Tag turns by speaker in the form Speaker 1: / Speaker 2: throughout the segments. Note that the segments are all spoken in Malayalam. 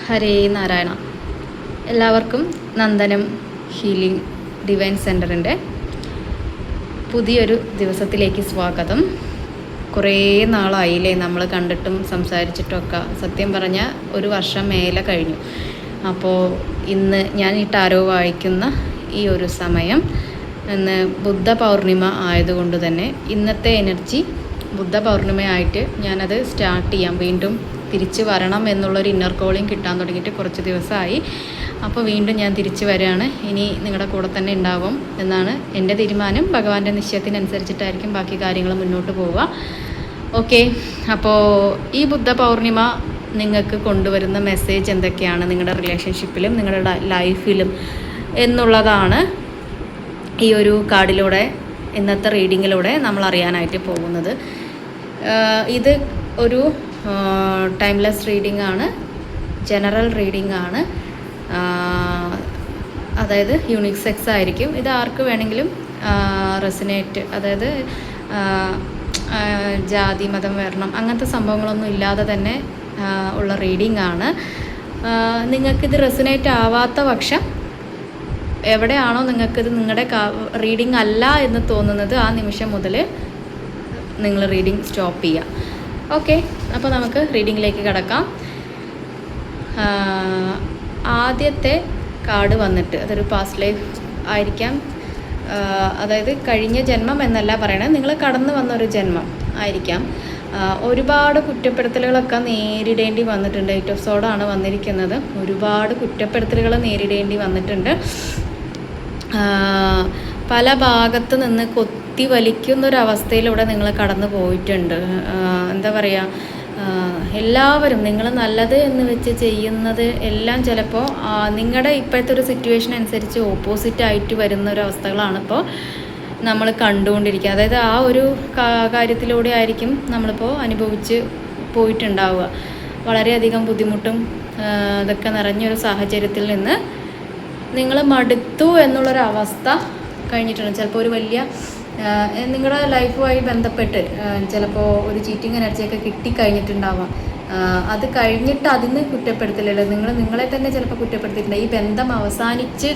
Speaker 1: ഹരേ നാരായണ. എല്ലാവർക്കും നന്ദനം ഹീലിംഗ് ഡിവൈൻ സെൻറ്ററിൻ്റെ പുതിയൊരു ദിവസത്തിലേക്ക് സ്വാഗതം. കുറേ നാളായില്ലേ നമ്മൾ കണ്ടിട്ടും സംസാരിച്ചിട്ടൊക്കെ. സത്യം പറഞ്ഞാൽ ഒരു വർഷം മേലെ കഴിഞ്ഞു. അപ്പോൾ ഇന്ന് ഞാൻ ഈ ടാരോ വായിക്കുന്ന ഈ ഒരു സമയം ഇന്ന് ബുദ്ധ പൗർണിമ ആയതുകൊണ്ട് തന്നെ ഇന്നത്തെ എനർജി ബുദ്ധ പൗർണിമയായിട്ട് ഞാനത് സ്റ്റാർട്ട് ചെയ്യാം. വീണ്ടും തിരിച്ച് വരണം എന്നുള്ളൊരു ഇന്നർ കോളിങ് കിട്ടാൻ തുടങ്ങിയിട്ട് കുറച്ച് ദിവസമായി. അപ്പോൾ വീണ്ടും ഞാൻ തിരിച്ച് വരികയാണ്. ഇനി നിങ്ങളുടെ കൂടെ തന്നെ ഉണ്ടാവും എന്നാണ് എൻ്റെ തീരുമാനം. ഭഗവാന്റെ നിശ്ചയത്തിനനുസരിച്ചിട്ടായിരിക്കും ബാക്കി കാര്യങ്ങൾ മുന്നോട്ട് പോവുക. ഓക്കെ, അപ്പോൾ ഈ ബുദ്ധ പൗർണിമ നിങ്ങൾക്ക് കൊണ്ടുവരുന്ന മെസ്സേജ് എന്തൊക്കെയാണ് നിങ്ങളുടെ റിലേഷൻഷിപ്പിലും നിങ്ങളുടെ ലൈഫിലും എന്നുള്ളതാണ് ഈ ഒരു കാർഡിലൂടെ ഇന്നത്തെ റീഡിങ്ങിലൂടെ നമ്മൾ അറിയാനായിട്ട് പോകുന്നത്. ഇത് ഒരു ടൈംലെസ് റീഡിംഗ് ആണ്, ജനറൽ റീഡിംഗ് ആണ്. അതായത് യൂണിക് സെക്സ് ആയിരിക്കും. ഇത് ആർക്ക് വേണമെങ്കിലും റെസിനേറ്റ്, അതായത് ജാതി മതം വർണ്ണം അങ്ങനത്തെ സംഭവങ്ങളൊന്നും ഇല്ലാതെ തന്നെ ഉള്ള റീഡിംഗ് ആണ്. നിങ്ങൾക്കിത് റെസിനേറ്റ് ആവാത്ത പക്ഷം എവിടെയാണോ നിങ്ങൾക്കിത് നിങ്ങളുടെ റീഡിംഗ് അല്ല എന്ന് തോന്നുന്നത് ആ നിമിഷം മുതൽ നിങ്ങൾ റീഡിംഗ് സ്റ്റോപ്പ് ചെയ്യുക. ഓക്കെ, അപ്പോൾ നമുക്ക് റീഡിങ്ങിലേക്ക് കിടക്കാം. ആദ്യത്തെ കാർഡ് വന്നിട്ട് അതൊരു പാസ്റ്റ് ലൈഫ് ആയിരിക്കാം. അതായത് കഴിഞ്ഞ ജന്മം എന്നല്ല പറയണത്, നിങ്ങൾ കടന്നു വന്നൊരു ജന്മം ആയിരിക്കാം. ഒരുപാട് കുറ്റപ്പെടുത്തലുകളൊക്കെ നേരിടേണ്ടി വന്നിട്ടുണ്ട്. 8 ഓഫ് സോഡാണ് വന്നിരിക്കുന്നത്. ഒരുപാട് കുറ്റപ്പെടുത്തലുകൾ നേരിടേണ്ടി വന്നിട്ടുണ്ട്. പല ഭാഗത്ത് നിന്ന് കൊത്തി വലിക്കുന്നൊരവസ്ഥയിലൂടെ നിങ്ങൾ കടന്നു പോയിട്ടുണ്ട്. എന്താ പറയുക, എല്ലാവരും നിങ്ങൾ നല്ലത് എന്ന് വെച്ച് ചെയ്യുന്നത് എല്ലാം ചിലപ്പോൾ നിങ്ങളുടെ ഇപ്പോഴത്തെ ഒരു സിറ്റുവേഷൻ അനുസരിച്ച് ഓപ്പോസിറ്റായിട്ട് വരുന്ന ഒരു അവസ്ഥകളാണ് ഇപ്പോൾ നമ്മൾ കണ്ടുകൊണ്ടിരിക്കുക. അതായത് ആ ഒരു കാര്യത്തിലൂടെ ആയിരിക്കും നമ്മളിപ്പോൾ അനുഭവിച്ച് പോയിട്ടുണ്ടാവുക. വളരെയധികം ബുദ്ധിമുട്ടും ഇതൊക്കെ നിറഞ്ഞൊരു സാഹചര്യത്തിൽ നിന്ന് നിങ്ങൾ മടുത്തു എന്നുള്ളൊരവസ്ഥ കഴിഞ്ഞിട്ടുണ്ട്. ചിലപ്പോൾ ഒരു വലിയ നിങ്ങളുടെ ലൈഫുമായി ബന്ധപ്പെട്ട് ചിലപ്പോൾ ഒരു ചീറ്റിംഗ് എനർജിയൊക്കെ കിട്ടിക്കഴിഞ്ഞിട്ടുണ്ടാവാം. അത് കഴിഞ്ഞിട്ട് അതിന് കുറ്റപ്പെടുത്തലല്ലോ, നിങ്ങളെ തന്നെ ചിലപ്പോൾ കുറ്റപ്പെടുത്തിയിട്ടുണ്ട്. ഈ ബന്ധം അവസാനിച്ച്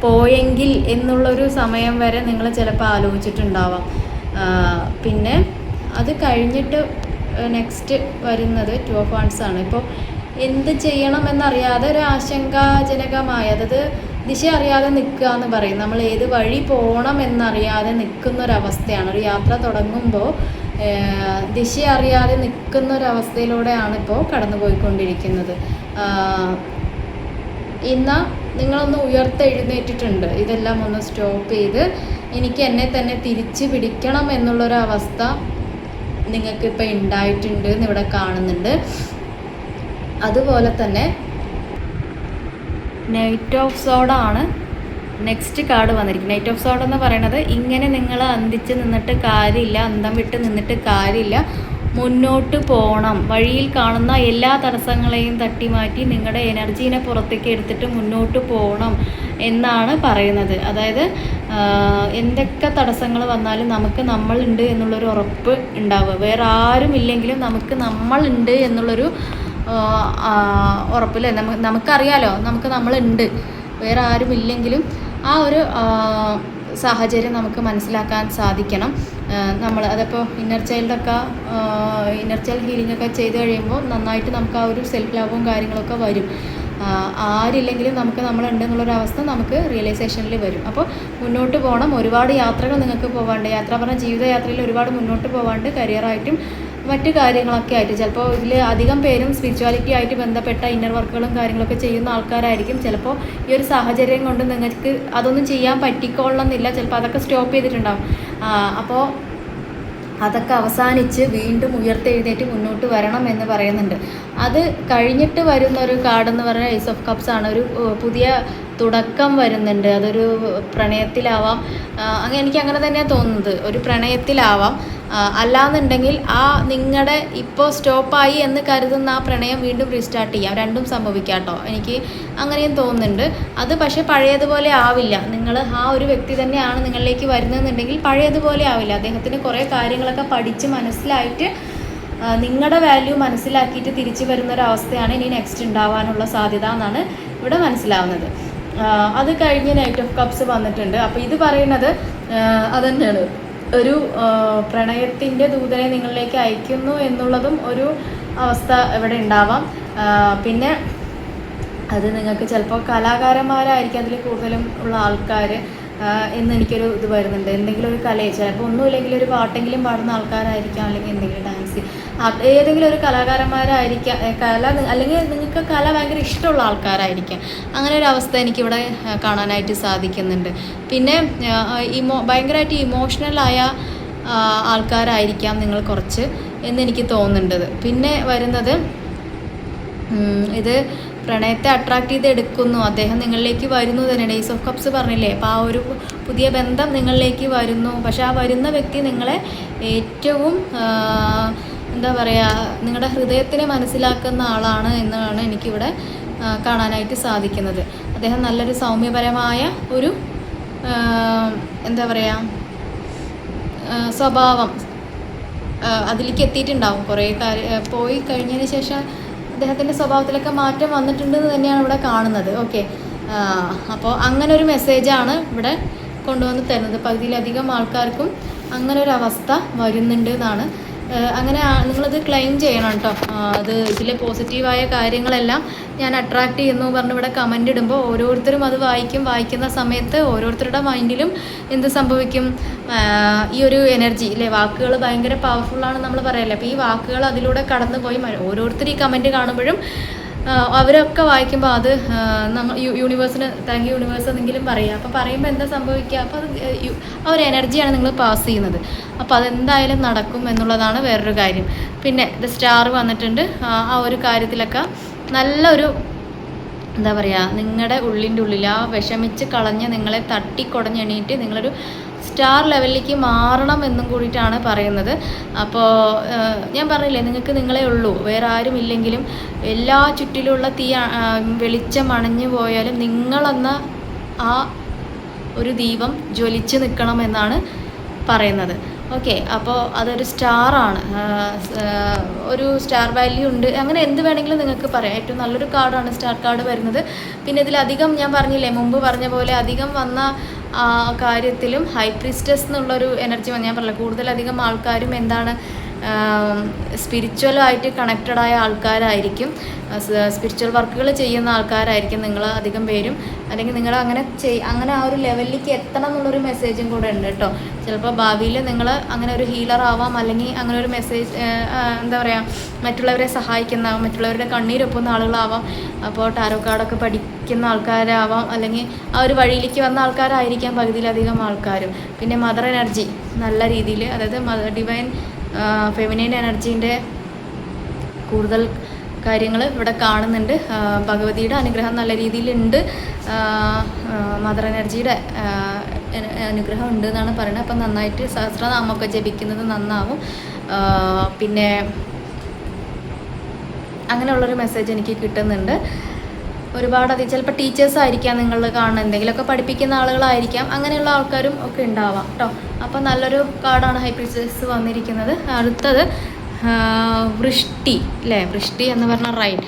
Speaker 1: പോയെങ്കിൽ എന്നുള്ളൊരു സമയം വരെ നിങ്ങൾ ചിലപ്പോൾ ആലോചിച്ചിട്ടുണ്ടാവാം. പിന്നെ അത് കഴിഞ്ഞിട്ട് നെക്സ്റ്റ് വരുന്നത് 2 ഓഫ് വാണ്ട്സ് ആണ്. ഇപ്പോൾ എന്ത് ചെയ്യണമെന്നറിയാതെ ഒരു ആശങ്കാജനകമായ, അതായത് ദിശ അറിയാതെ നിൽക്കുക എന്ന് പറയും. നമ്മൾ ഏത് വഴി പോകണം എന്നറിയാതെ നിൽക്കുന്നൊരവസ്ഥയാണ്. ഒരു യാത്ര തുടങ്ങുമ്പോൾ ദിശ അറിയാതെ നിൽക്കുന്നൊരവസ്ഥയിലൂടെയാണ് ഇപ്പോൾ കടന്നു പോയിക്കൊണ്ടിരിക്കുന്നത്. ഇന്ന് നിങ്ങളൊന്ന് ഉയർത്തെഴുന്നേറ്റിട്ടുണ്ട്. ഇതെല്ലാം ഒന്ന് സ്റ്റോപ്പ് ചെയ്ത് എനിക്ക് എന്നെ തന്നെ തിരിച്ച് പിടിക്കണം എന്നുള്ളൊരവസ്ഥ നിങ്ങൾക്കിപ്പോൾ ഉണ്ടായിട്ടുണ്ട് എന്നിവിടെ കാണുന്നുണ്ട്. അതുപോലെ തന്നെ നൈറ്റ് ഓഫ് സോഡാണ് നെക്സ്റ്റ് കാർഡ് വന്നിരിക്കുന്നത്. നൈറ്റ് ഓഫ് സോഡ് എന്ന് പറയുന്നത് ഇങ്ങനെ നിങ്ങൾ അന്തിച്ച് നിന്നിട്ട് കാര്യമില്ല, അന്തം വിട്ട് നിന്നിട്ട് കാര്യമില്ല, മുന്നോട്ട് പോകണം. വഴിയിൽ കാണുന്ന എല്ലാ തടസ്സങ്ങളെയും തട്ടിമാറ്റി നിങ്ങളുടെ എനർജീനെ പുറത്തേക്ക് എടുത്തിട്ട് മുന്നോട്ട് പോകണം എന്നാണ് പറയുന്നത്. അതായത് എന്തൊക്കെ തടസ്സങ്ങൾ വന്നാലും നമുക്ക് നമ്മളുണ്ട് എന്നുള്ളൊരു ഉറപ്പ് ഉണ്ടാവുക. വേറെ ആരും ഇല്ലെങ്കിലും നമുക്ക് നമ്മളുണ്ട് എന്നുള്ളൊരു ഉറപ്പില്ലേ, നമുക്കറിയാലോ നമുക്ക് നമ്മളുണ്ട്, വേറെ ആരും ഇല്ലെങ്കിലും ആ ഒരു സാഹചര്യം നമുക്ക് മനസ്സിലാക്കാൻ സാധിക്കണം. നമ്മൾ അതിപ്പോൾ ഇന്നർ ചൈൽഡ് ഹീലിംഗ് ഒക്കെ ചെയ്ത് കഴിയുമ്പോൾ നന്നായിട്ട് നമുക്ക് ആ ഒരു സെൽഫ് ലവും കാര്യങ്ങളൊക്കെ വരും. ആരില്ലെങ്കിലും നമുക്ക് നമ്മളുണ്ട് എന്നുള്ളൊരവസ്ഥ നമുക്ക് റിയലൈസേഷനിൽ വരും. അപ്പോൾ മുന്നോട്ട് പോകണം. ഒരുപാട് യാത്രകൾ നിങ്ങൾക്ക് പോകാണ്ട്, യാത്ര പറഞ്ഞാൽ ജീവിതയാത്രയിൽ ഒരുപാട് മുന്നോട്ട് പോകാണ്ട്, കരിയറായിട്ടും മറ്റു കാര്യങ്ങളൊക്കെ ആയിട്ട്. ചിലപ്പോൾ ഇതിൽ അധികം പേരും സ്പിരിച്വാലിറ്റി ആയിട്ട് ബന്ധപ്പെട്ട ഇന്നർ വർക്കുകളും കാര്യങ്ങളൊക്കെ ചെയ്യുന്ന ആൾക്കാരായിരിക്കും. ചിലപ്പോൾ ഈ ഒരു സാഹചര്യം കൊണ്ട് നിങ്ങൾക്ക് അതൊന്നും ചെയ്യാൻ പറ്റിക്കൊള്ളണമെന്നില്ല. ചിലപ്പോൾ അതൊക്കെ സ്റ്റോപ്പ് ചെയ്തിട്ടുണ്ടാകും. അപ്പോൾ അതൊക്കെ അവസാനിച്ച് വീണ്ടും ഉയർത്തെഴുന്നേറ്റ് മുന്നോട്ട് വരണം എന്ന് പറയുന്നുണ്ട്. അത് കഴിഞ്ഞിട്ട് വരുന്നൊരു കാർഡെന്ന് പറഞ്ഞാൽ ഏസ് ഓഫ് കപ്സ് ആണ്. ഒരു പുതിയ തുടക്കം വരുന്നുണ്ട്. അതൊരു പ്രണയത്തിലാവാം. എനിക്ക് അങ്ങനെ തന്നെയാണ് തോന്നുന്നത്. ഒരു പ്രണയത്തിലാവാം. അല്ലാന്നുണ്ടെങ്കിൽ ആ നിങ്ങളുടെ ഇപ്പോൾ സ്റ്റോപ്പായി എന്ന് കരുതുന്ന ആ പ്രണയം വീണ്ടും റീസ്റ്റാർട്ട് ചെയ്യാം. രണ്ടും സംഭവിക്കാം കേട്ടോ, എനിക്ക് അങ്ങനെയും തോന്നുന്നുണ്ട്. അത് പക്ഷേ പഴയതുപോലെ ആവില്ല. നിങ്ങൾ ആ ഒരു വ്യക്തി തന്നെയാണ് നിങ്ങളിലേക്ക് വരുന്നതെന്നുണ്ടെങ്കിൽ പഴയതുപോലെ ആവില്ല. അദ്ദേഹത്തിന് കുറേ കാര്യങ്ങളൊക്കെ പഠിച്ച് മനസ്സിലായിട്ട് നിങ്ങളുടെ വാല്യൂ മനസ്സിലാക്കിയിട്ട് തിരിച്ചു വരുന്നൊരവസ്ഥയാണ് ഇനി നെക്സ്റ്റ് ഉണ്ടാവാനുള്ള സാധ്യത എന്നാണ് ഇവിടെ മനസ്സിലാവുന്നത്. അത് കഴിഞ്ഞ് നൈറ്റ് ഓഫ് കപ്സ് വന്നിട്ടുണ്ട്. അപ്പോൾ ഇത് പറയുന്നത് അതുതന്നെയാണ്, ഒരു പ്രണയത്തിൻ്റെ ദൂതനെ നിങ്ങളിലേക്ക് അയക്കുന്നു എന്നുള്ളതും ഒരു അവസ്ഥ ഇവിടെ ഉണ്ടാവാം. പിന്നെ അത് നിങ്ങൾക്ക് ചിലപ്പോൾ കലാകാരന്മാരായിരിക്കും അതിൽ കൂടുതലും ഉള്ള ആൾക്കാർ എന്ന് എനിക്കൊരു ഇത് വരുന്നുണ്ട്. എന്തെങ്കിലും ഒരു കലയെ, ചിലപ്പോൾ ഒന്നുമില്ലെങ്കിൽ ഒരു പാട്ടെങ്കിലും പാടുന്ന ആൾക്കാരായിരിക്കാം, അല്ലെങ്കിൽ എന്തെങ്കിലും ഡാൻസ്, ഏതെങ്കിലും ഒരു കലാകാരന്മാരായിരിക്കാം, അല്ലെങ്കിൽ നിങ്ങൾക്ക് കല ഭയങ്കര ഇഷ്ടമുള്ള ആൾക്കാരായിരിക്കാം. അങ്ങനെ ഒരു അവസ്ഥ എനിക്കിവിടെ കാണാനായിട്ട് സാധിക്കുന്നുണ്ട്. പിന്നെ ഭയങ്കരമായിട്ട് ഇമോഷണലായ ആൾക്കാരായിരിക്കാം നിങ്ങൾ കുറച്ച് എന്നെനിക്ക് തോന്നുന്നുണ്ട്. പിന്നെ വരുന്നത് ഇത് പ്രണയത്തെ അട്രാക്റ്റ് ചെയ്ത് എടുക്കുന്നു, അദ്ദേഹം നിങ്ങളിലേക്ക് വരുന്നു തന്നെയാണ്. ഏസ് ഓഫ് കപ്സ് പറഞ്ഞില്ലേ, അപ്പോൾ ആ ഒരു പുതിയ ബന്ധം നിങ്ങളിലേക്ക് വരുന്നു. പക്ഷെ ആ വരുന്ന വ്യക്തി നിങ്ങളെ ഏറ്റവും എന്താ പറയുക, നിങ്ങളുടെ ഹൃദയത്തിനെ മനസ്സിലാക്കുന്ന ആളാണ് എന്നാണ് എനിക്കിവിടെ കാണാനായിട്ട് സാധിക്കുന്നത്. അദ്ദേഹം നല്ലൊരു സൗമ്യപരമായ ഒരു എന്താ പറയുക സ്വഭാവം അതിലേക്ക് എത്തിയിട്ടുണ്ടാവും. കുറേ പോയി കഴിഞ്ഞതിന് ശേഷം അദ്ദേഹത്തിൻ്റെ സ്വഭാവത്തിലൊക്കെ മാറ്റം വന്നിട്ടുണ്ടെന്ന് തന്നെയാണ് ഇവിടെ കാണുന്നത്. ഓക്കെ, അപ്പോൾ അങ്ങനെ ഒരു മെസ്സേജാണ് ഇവിടെ കൊണ്ടുവന്ന് തരുന്നത്. പകുതിയിലധികം ആൾക്കാർക്കും അങ്ങനെ ഒരു അവസ്ഥ വരുന്നുണ്ട് എന്നാണ്. അങ്ങനെ നിങ്ങളത് ക്ലെയിം ചെയ്യണം കേട്ടോ. അത് ഇതിലെ പോസിറ്റീവായ കാര്യങ്ങളെല്ലാം ഞാൻ അട്രാക്റ്റ് ചെയ്യുന്നു പറഞ്ഞ് ഇവിടെ കമൻ്റ് ഇടുമ്പോൾ ഓരോരുത്തരും അത് വായിക്കുന്ന സമയത്ത് ഓരോരുത്തരുടെ മൈൻഡിലും എന്ത് സംഭവിക്കും, ഈ ഒരു എനർജി ഇല്ലേ, വാക്കുകൾ ഭയങ്കര പവർഫുള്ളാണ് നമ്മൾ പറയല്ലേ. അപ്പോൾ ഈ വാക്കുകൾ അതിലൂടെ കടന്നു പോയി ഓരോരുത്തർ ഈ കമൻറ്റ് കാണുമ്പോഴും അവരൊക്കെ വായിക്കുമ്പോൾ അത് നമ്മൾ യൂണിവേഴ്സിന് താങ്ക് യു യൂണിവേഴ്സ് എന്നെങ്കിലും പറയുക. അപ്പോൾ പറയുമ്പോൾ എന്താ സംഭവിക്കുക, അപ്പോൾ അത് ആ ഒരു എനർജിയാണ് നിങ്ങൾ പാസ് ചെയ്യുന്നത്. അപ്പോൾ അതെന്തായാലും നടക്കും എന്നുള്ളതാണ് വേറൊരു കാര്യം. പിന്നെ ഇത് സ്റ്റാർ വന്നിട്ടുണ്ട്. ആ ഒരു കാര്യത്തിലൊക്കെ നല്ലൊരു എന്താ പറയുക, നിങ്ങളുടെ ഉള്ളിൻ്റെ ഉള്ളിൽ ആ വിഷമിച്ച് കളഞ്ഞ് നിങ്ങളെ തട്ടിക്കൊടഞ്ഞെണീറ്റ് നിങ്ങളൊരു സ്റ്റാർ ലെവലിലേക്ക് മാറണം എന്നും കൂടിയിട്ടാണ് പറയുന്നത്. അപ്പോൾ ഞാൻ പറഞ്ഞില്ലേ, നിങ്ങൾക്ക് നിങ്ങളെ ഉള്ളൂ, വേറെ ആരും ഇല്ലെങ്കിലും എല്ലാ ചുറ്റിലുള്ള വെളിച്ചം അണഞ്ഞു പോയാലും നിങ്ങളെന്ന ആ ഒരു ദീപം ജ്വലിച്ച് നിൽക്കണം എന്നാണ് പറയുന്നത്. ഓക്കെ, അപ്പോൾ അതൊരു സ്റ്റാറാണ്, ഒരു സ്റ്റാർ വാല്യൂ ഉണ്ട്, അങ്ങനെ എന്ത് വേണമെങ്കിലും നിങ്ങൾക്ക് പറയാം. ഏറ്റവും നല്ലൊരു കാർഡാണ് സ്റ്റാർ കാർഡ് വരുന്നത്. പിന്നെ ഇതിലധികം ഞാൻ പറഞ്ഞില്ലേ, മുമ്പ് പറഞ്ഞ പോലെ അധികം വന്ന കാര്യത്തിലും ഹൈ പ്രീസ്റ്റസ് എന്നുള്ളൊരു എനർജി ഞാൻ പറഞ്ഞില്ല, കൂടുതലധികം ആൾക്കാരും എന്താണ് സ്പിരിച്വലായിട്ട് കണക്റ്റഡായ ആൾക്കാരായിരിക്കും, സ്പിരിച്വൽ വർക്കുകൾ ചെയ്യുന്ന ആൾക്കാരായിരിക്കും നിങ്ങൾ അധികം പേരും. അല്ലെങ്കിൽ നിങ്ങൾ അങ്ങനെ ആ ഒരു ലെവലിലേക്ക് എത്തണം എന്നുള്ളൊരു മെസ്സേജും കൂടെ ഉണ്ട് കേട്ടോ. ചിലപ്പോൾ ഭാവിയിൽ നിങ്ങൾ അങ്ങനെ ഒരു ഹീലർ ആവാം, അല്ലെങ്കിൽ അങ്ങനെ ഒരു മെസ്സേജ് എന്താ പറയുക, മറ്റുള്ളവരെ സഹായിക്കുന്ന, മറ്റുള്ളവരുടെ കണ്ണീരൊപ്പുന്ന ആളുകളാവാം. അപ്പോൾ ടാരോ കാർഡൊക്കെ പഠിക്കുന്ന ആൾക്കാരാവാം, അല്ലെങ്കിൽ ആ ഒരു വഴിയിലേക്ക് വന്ന ആൾക്കാരായിരിക്കാം പകുതിയിലധികം ആൾക്കാരും. പിന്നെ മദർ എനർജി നല്ല രീതിയിൽ, അതായത് ഡിവൈൻ ഫെമിനൈൻ എനർജീൻ്റെ കൂടുതൽ കാര്യങ്ങൾ ഇവിടെ കാണുന്നുണ്ട്. ഭഗവതിയുടെ അനുഗ്രഹം നല്ല രീതിയിലുണ്ട്, മദർ എനർജിയുടെ അനുഗ്രഹം ഉണ്ട് എന്നാണ് പറയുന്നത്. അപ്പം നന്നായിട്ട് സഹസ്രനാമമൊക്കെ ജപിക്കുന്നത് നന്നാവും. പിന്നെ അങ്ങനെയുള്ളൊരു മെസ്സേജ് എനിക്ക് കിട്ടുന്നുണ്ട്. ഒരുപാട് ചിലപ്പോൾ ടീച്ചേഴ്സ് ആയിരിക്കാം നിങ്ങൾ കാണുന്ന, എന്തെങ്കിലുമൊക്കെ പഠിപ്പിക്കുന്ന ആളുകളായിരിക്കാം, അങ്ങനെയുള്ള ആൾക്കാരും ഒക്കെ ഉണ്ടാവാം കേട്ടോ. അപ്പോൾ നല്ലൊരു കാർഡാണ് ഹൈ പ്രീസ്റ്റസ് വന്നിരിക്കുന്നത്. അടുത്തത് വൃഷ്ടി അല്ലേ, വൃഷ്ടി എന്ന് പറഞ്ഞ റൈൻ,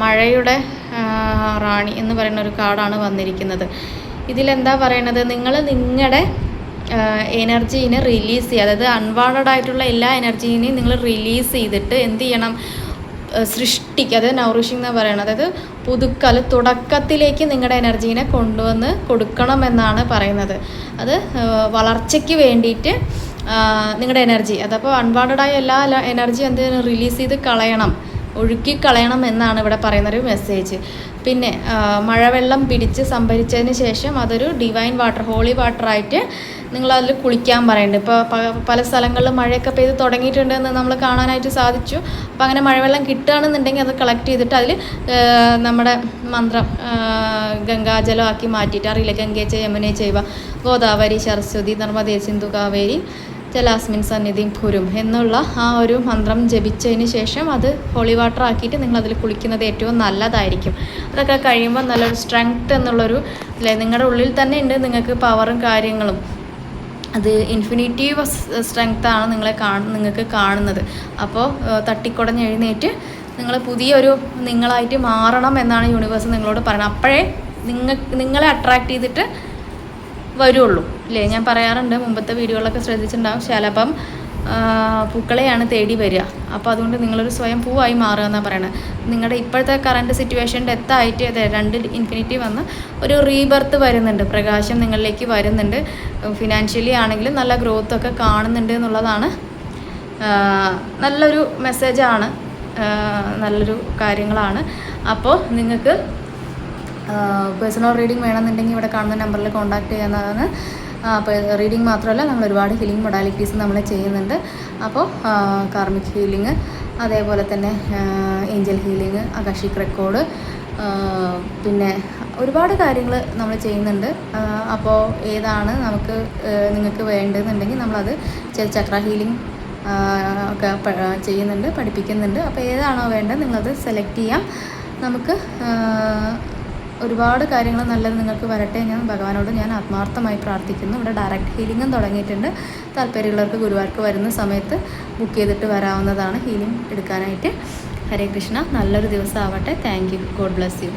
Speaker 1: മഴയുടെ റാണി എന്ന് പറയുന്ന ഒരു കാർഡാണ് വന്നിരിക്കുന്നത്. ഇതിലെന്താ പറയണത്, നിങ്ങൾ നിങ്ങളുടെ എനർജീനെ റിലീസ് ചെയ്യുക, അതായത് അൺവാണ്ടഡ് ആയിട്ടുള്ള എല്ലാ എനർജീനെയും നിങ്ങൾ റിലീസ് ചെയ്തിട്ട് എന്ത് ചെയ്യണം, സൃഷ്ടിക്കുക, അതായത് നൗറിഷിംഗ് എന്ന് പറയുന്നത്, അതായത് പുതുക്കൽ തുടക്കത്തിലേക്ക് നിങ്ങളുടെ എനർജീനെ കൊണ്ടുവന്ന് കൊടുക്കണം എന്നാണ് പറയുന്നത്. അത് വളർച്ചയ്ക്ക് വേണ്ടിയിട്ട് നിങ്ങളുടെ എനർജി, അതപ്പോൾ അൺവാണ്ടഡായ എല്ലാ എനർജി എന്ത് റിലീസ് ചെയ്ത് കളയണം, ഒഴുക്കിക്കളയണം എന്നാണ് ഇവിടെ പറയുന്നൊരു മെസ്സേജ്. പിന്നെ മഴവെള്ളം പിടിച്ച് സംഭരിച്ചതിന് ശേഷം അതൊരു ഡിവൈൻ വാട്ടർ, ഹോളി വാട്ടറായിട്ട് നിങ്ങളതിൽ കുളിക്കാൻ പറയുന്നുണ്ട്. ഇപ്പോൾ പല സ്ഥലങ്ങളിലും മഴയൊക്കെ പെയ്ത് തുടങ്ങിയിട്ടുണ്ടെന്ന് നമ്മൾ കാണാനായിട്ട് സാധിച്ചു. അപ്പോൾ അങ്ങനെ മഴവെള്ളം കിട്ടുകയാണെന്നുണ്ടെങ്കിൽ അത് കളക്ട് ചെയ്തിട്ട് അതിൽ നമ്മുടെ മന്ത്രം ഗംഗാജലമാക്കി മാറ്റിയിട്ട്, അറിയില്ല, ഗംഗേ ച യമുനേ ചൈവ ഗോദാവരി സരസ്വതി നർമ്മദേ സിന്ധു കാവേരി ജലാസ്മിൻ സന്നിധിം കുരും എന്നുള്ള ആ ഒരു മന്ത്രം ജപിച്ചതിന് ശേഷം അത് ഹോളി വാട്ടർ ആക്കിയിട്ട് നിങ്ങളതിൽ കുളിക്കുന്നത് ഏറ്റവും നല്ലതായിരിക്കും. അതൊക്കെ കഴിയുമ്പോൾ നല്ലൊരു സ്ട്രെങ്ത് എന്നുള്ളൊരു അല്ലേ, നിങ്ങളുടെ ഉള്ളിൽ തന്നെ ഉണ്ട് നിങ്ങൾക്ക് പവറും കാര്യങ്ങളും. അത് ഇൻഫിനിറ്റീവ് സ്ട്രെങ്ത്താണ് നിങ്ങൾക്ക് കാണുന്നത്. അപ്പോൾ തട്ടിക്കുടഞ്ഞ് എഴുന്നേറ്റ് നിങ്ങൾ പുതിയൊരു നിങ്ങളായിട്ട് മാറണം എന്നാണ് യൂണിവേഴ്സ് നിങ്ങളോട് പറയുന്നത്. അപ്പോഴേ നിങ്ങളെ അട്രാക്റ്റ് ചെയ്തിട്ട് വരുള്ളൂ അല്ലേ. ഞാൻ പറയാറുണ്ട്, മുമ്പത്തെ വീഡിയോകളൊക്കെ ശ്രദ്ധിച്ചിട്ടുണ്ടാകും, ചിലപ്പം പൂക്കളെയാണ് തേടി വരിക. അപ്പോൾ അതുകൊണ്ട് നിങ്ങളൊരു സ്വയം പൂവായി മാറുക എന്നാണ് പറയുന്നത്. നിങ്ങളുടെ ഇപ്പോഴത്തെ കറണ്ട് സിറ്റുവേഷൻ ഡെത്തായിട്ട് അതെ 2 ഇൻഫിനിറ്റി വന്ന് ഒരു റീബർത്ത് വരുന്നുണ്ട്, പ്രകാശം നിങ്ങളിലേക്ക് വരുന്നുണ്ട്. ഫിനാൻഷ്യലി ആണെങ്കിലും നല്ല ഗ്രോത്ത് ഒക്കെ കാണുന്നുണ്ട് എന്നുള്ളതാണ് നല്ലൊരു മെസ്സേജാണ്, നല്ലൊരു കാര്യങ്ങളാണ്. അപ്പോൾ നിങ്ങൾക്ക് പേഴ്സണൽ റീഡിംഗ് വേണമെന്നുണ്ടെങ്കിൽ ഇവിടെ കാണുന്ന നമ്പറിൽ കോൺടാക്ട് ചെയ്യാവുന്നതാണ്. അപ്പോൾ റീഡിംഗ് മാത്രമല്ല, നമ്മൾ ഒരുപാട് ഹീലിംഗ് മൊഡാലിറ്റീസ് നമ്മൾ ചെയ്യുന്നുണ്ട്. അപ്പോൾ കാർമിക് ഹീലിംഗ്, അതേപോലെ തന്നെ ഏഞ്ചൽ ഹീലിംഗ്, അകാഷിക് റെക്കോർഡ്, പിന്നെ ഒരുപാട് കാര്യങ്ങൾ നമ്മൾ ചെയ്യുന്നുണ്ട്. അപ്പോൾ ഏതാണ് നിങ്ങൾക്ക് വേണ്ടതെന്നുണ്ടെങ്കിൽ നമ്മളത് ചക്ര ഹീലിംഗ് ഒക്കെ ചെയ്യുന്നുണ്ട്, പഠിപ്പിക്കുന്നുണ്ട്. അപ്പോൾ ഏതാണോ വേണ്ടത് നിങ്ങളത് സെലക്ട് ചെയ്യാം. നമുക്ക് ഒരുപാട് കാര്യങ്ങൾ നല്ലത് നിങ്ങൾക്ക് വരട്ടെ ഞാൻ ഭഗവാനോട് ഞാൻ ആത്മാർത്ഥമായി പ്രാർത്ഥിക്കുന്നു. ഇവിടെ ഡയറക്റ്റ് ഹീലിംഗും തുടങ്ങിയിട്ടുണ്ട്. താല്പര്യമുള്ളവർക്ക് ഗുരുവായൂർക്ക് വരുന്ന സമയത്ത് ബുക്ക് ചെയ്തിട്ട് വരാവുന്നതാണ് ഹീലിംഗ് എടുക്കാനായിട്ട്. ഹരേ കൃഷ്ണ. നല്ലൊരു ദിവസം ആവട്ടെ. Thank you. God bless you.